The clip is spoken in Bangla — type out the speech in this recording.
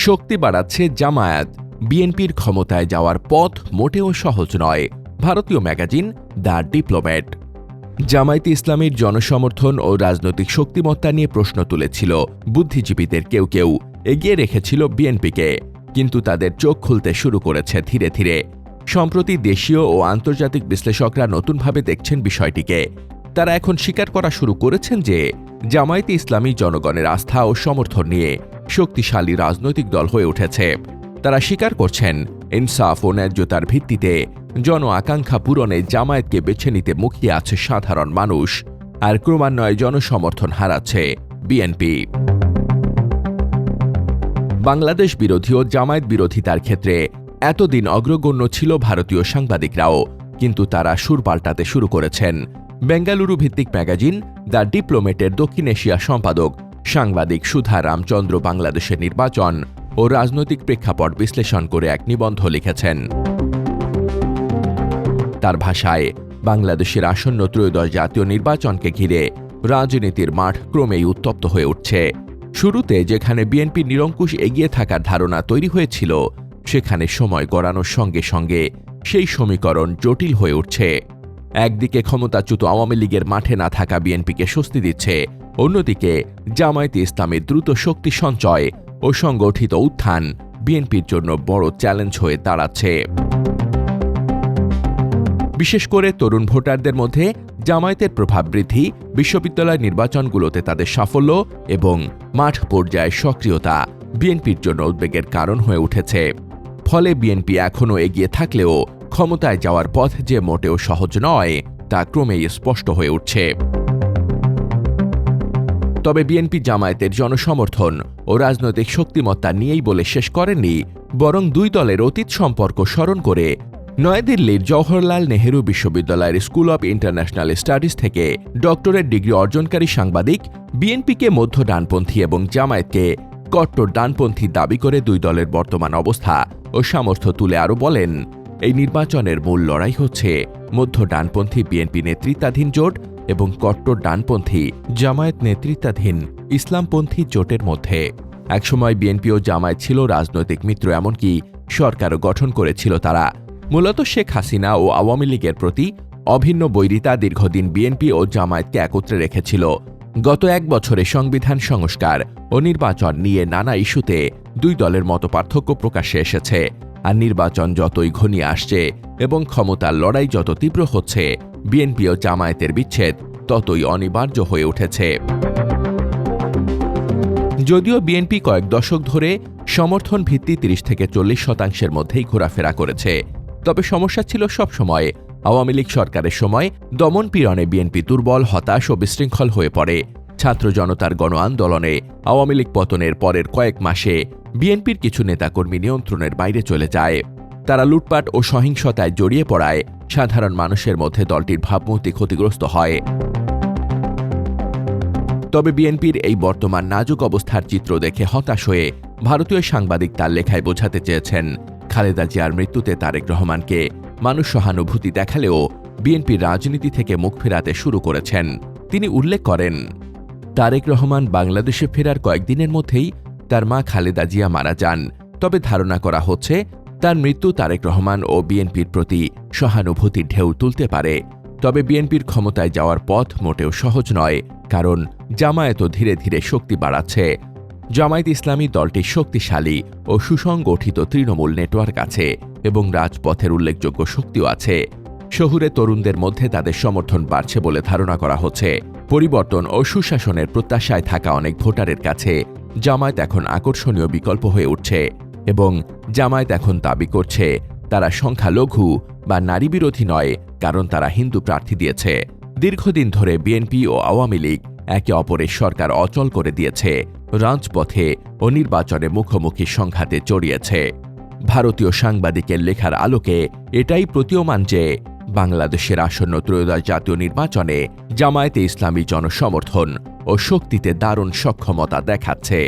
শক্তি বাড়াচ্ছে জামায়াত, বিএনপির ক্ষমতায় যাওয়ার পথ মোটেও সহজ নয়। ভারতীয় ম্যাগাজিন দ্য ডিপ্লোম্যাট। জামায়াতে ইসলামীর জনসমর্থন ও রাজনৈতিক শক্তিমত্তা নিয়ে প্রশ্ন তুলেছিল বুদ্ধিজীবীদের কেউ কেউ, এগিয়ে রেখেছিল বিএনপিকে। কিন্তু তাদের চোখ খুলতে শুরু করেছে ধীরে ধীরে। সম্প্রতি দেশীয় ও আন্তর্জাতিক বিশ্লেষকরা নতুনভাবে দেখছেন বিষয়টিকে। তারা এখন স্বীকার করা শুরু করেছেন যে জামায়াতে ইসলামী জনগণের আস্থা ও সমর্থন নিয়ে শক্তিশালী রাজনৈতিক দল হয়ে উঠেছে। তারা স্বীকার করছেন ইনসাফ ও ন্যায্যতার ভিত্তিতে জন আকাঙ্ক্ষা পূরণে জামায়াতকে বেছে নিতে মুখিয়ে আছে সাধারণ মানুষ, আর ক্রমান্বয়ে জনসমর্থন হারাচ্ছে বিএনপি। বাংলাদেশ বিরোধী ও জামায়াত বিরোধিতার ক্ষেত্রে এতদিন অগ্রগণ্য ছিল ভারতীয় সাংবাদিকরাও, কিন্তু তারা সুর পাল্টাতে শুরু করেছেন। বেঙ্গালুরু ভিত্তিক ম্যাগাজিন দ্য ডিপ্লোম্যাটের দক্ষিণ এশিয়া সম্পাদক সাংবাদিক সুধা রামচন্দ্র বাংলাদেশের নির্বাচন ও রাজনৈতিক প্রেক্ষাপট বিশ্লেষণ করে এক নিবন্ধ লিখেছেন। তার ভাষায়, বাংলাদেশের আসন্ন ত্রয়োদশ জাতীয় নির্বাচনকে ঘিরে রাজনীতির মাঠ ক্রমেই উত্তপ্ত হয়ে উঠছে। শুরুতে যেখানে বিএনপি নিরঙ্কুশ এগিয়ে থাকার ধারণা তৈরি হয়েছিল, সেখানে সময় গড়ানোর সঙ্গে সঙ্গে সেই সমীকরণ জটিল হয়ে উঠছে। একদিকে ক্ষমতাচ্যুত আওয়ামী লীগের মাঠে না থাকা বিএনপিকে স্বস্তি দিচ্ছে, অন্যদিকে জামায়াতে ইসলামের দ্রুত শক্তি সঞ্চয় ও সংগঠিত উত্থান বিএনপির জন্য বড় চ্যালেঞ্জ হয়ে দাঁড়াচ্ছে। বিশেষ করে তরুণ ভোটারদের মধ্যে জামায়াতের প্রভাব বৃদ্ধি, বিশ্ববিদ্যালয় নির্বাচনগুলোতে তাদের সাফল্য এবং মাঠ পর্যায়ে সক্রিয়তা বিএনপির জন্য উদ্বেগের কারণ হয়ে উঠেছে। ফলে বিএনপি এখনও এগিয়ে থাকলেও ক্ষমতায় যাওয়ার পথ যে মোটেও সহজ নয়, তা ক্রমেই স্পষ্ট হয়ে উঠছে। তবে বিএনপি জামায়াতের জনসমর্থন ও রাজনৈতিক শক্তিমত্তা নিয়েই বলে শেষ করেননি, বরং দুই দলের অতীত সম্পর্ক স্মরণ করে নয়াদিল্লির জওহরলাল নেহেরু বিশ্ববিদ্যালয়ের স্কুল অব ইন্টারন্যাশনাল স্টাডিজ থেকে ডক্টরেট ডিগ্রি অর্জনকারী সাংবাদিক বিএনপিকে মধ্য ডানপন্থী এবং জামায়াতকে কট্টর ডানপন্থী দাবি করে দুই দলের বর্তমান অবস্থা ও সামর্থ্য তুলে আরও বলেন, এই নির্বাচনের মূল লড়াই হচ্ছে মধ্য ডানপন্থী বিএনপি নেতৃত্বাধীন জোট এবং কট্টর ডানপন্থী জামায়াত নেতৃত্বাধীন ইসলামপন্থী জোটের মধ্যে। একসময় বিএনপি ও জামায়াত ছিল রাজনৈতিক মিত্র, এমনকি সরকারও গঠন করেছিল তারা। মূলত শেখ হাসিনা ও আওয়ামী লীগের প্রতি অভিন্ন বৈরিতা দীর্ঘদিন বিএনপি ও জামায়াতকে একত্রে রেখেছিল। গত এক বছরে সংবিধান সংস্কার ও নির্বাচন নিয়ে নানা ইস্যুতে দুই দলের মতপার্থক্য প্রকাশ্যে এসেছে। আর নির্বাচন যতই ঘনিয়ে আসছে এবং ক্ষমতার লড়াই যত তীব্র হচ্ছে, বিএনপি ও জামায়াতের বিচ্ছেদ ততই অনিবার্য হয়ে উঠেছে। যদিও বিএনপি কয়েক দশক ধরে সমর্থন ভিত্তি ৩০ থেকে ৪০% মধ্যেই ঘোরাফেরা করেছে, তবে সমস্যা ছিল সবসময় আওয়ামী লীগ সরকারের সময় দমন পীড়নে বিএনপি দুর্বল, হতাশ ও বিশৃঙ্খল হয়ে পড়ে। ছাত্র জনতার গণ আন্দোলনে আওয়ামী লীগ পতনের পরের কয়েক মাসে বিএনপির কিছু নেতাকর্মী নিয়ন্ত্রণের বাইরে চলে যায়। তারা লুটপাট ও সহিংসতায় জড়িয়ে পড়ায় সাধারণ মানুষের মধ্যে দলটির ভাবমূর্তি ক্ষতিগ্রস্ত হয়। তবে বিএনপির এই বর্তমান নাজুক অবস্থার চিত্র দেখে হতাশ হয়ে ভারতীয় সাংবাদিক তার লেখায় বোঝাতে চেয়েছেন, খালেদা জিয়ার মৃত্যুতে তারেক রহমানকে মানুষ সহানুভূতি দেখালেও বিএনপির রাজনীতি থেকে মুখ ফেরাতে শুরু করেছেন। তিনি উল্লেখ করেন, তারেক রহমান বাংলাদেশে ফেরার কয়েকদিনের মধ্যেই তার মা খালেদা জিয়া মারা যান। তবে ধারণা করা হচ্ছে তার মৃত্যু তারেক রহমান ও বিএনপির প্রতি সহানুভূতির ঢেউ তুলতে পারে। তবে বিএনপির ক্ষমতায় যাওয়ার পথ মোটেও সহজ নয়, কারণ জামায়াতও ধীরে ধীরে শক্তি বাড়াচ্ছে। জামায়াত ইসলামী দলটি শক্তিশালী ও সুসংগঠিত তৃণমূল নেটওয়ার্ক আছে এবং রাজপথের উল্লেখযোগ্য শক্তিও আছে। শহুরে তরুণদের মধ্যে তাদের সমর্থন বাড়ছে বলে ধারণা করা হচ্ছে। পরিবর্তন ও সুশাসনের প্রত্যাশায় থাকা অনেক ভোটারের কাছে জামায়াত এখন আকর্ষণীয় বিকল্প হয়ে উঠছে এবং জামায়াত এখন দাবি করছে তারা সংখ্যালঘু বা নারী বিরোধী নয়, কারণ তারা হিন্দু প্রার্থী দিয়েছে। দীর্ঘদিন ধরে বিএনপি ও আওয়ামী লীগ একে অপরের সরকার অচল করে দিয়েছে, রাজপথে ও নির্বাচনে মুখোমুখি সংঘাতে জড়িয়েছে। ভারতীয় সাংবাদিকের লেখার আলোকে এটাই প্রতীয়মান যে বাংলাদেশের আসন্ন ত্রয়োদশ জাতীয় নির্বাচনে জামায়াতে ইসলামী জনসমর্থন ও শক্তিতে দারুণ সক্ষমতা দেখাচ্ছে।